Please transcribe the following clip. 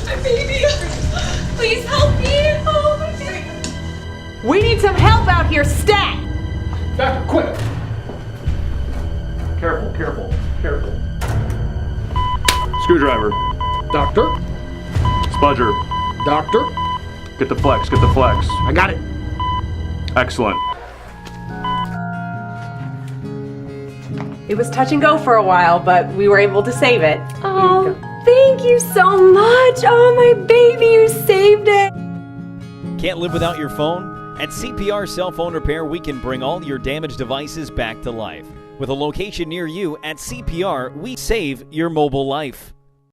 My baby. Please help me. Oh, my baby. We need some help out here, stat! Doctor, quick! Careful, careful, careful. Screwdriver. Doctor? Spudger. Doctor? Get the flex, get the flex. I got it. Excellent. It was touch and go for a while, but we were able to save it. Oh, thank you so much. Oh, my baby, you saved it. Can't live without your phone? At CPR Cell Phone Repair, we can bring all your damaged devices back to life. With a location near you, at CPR, we save your mobile life.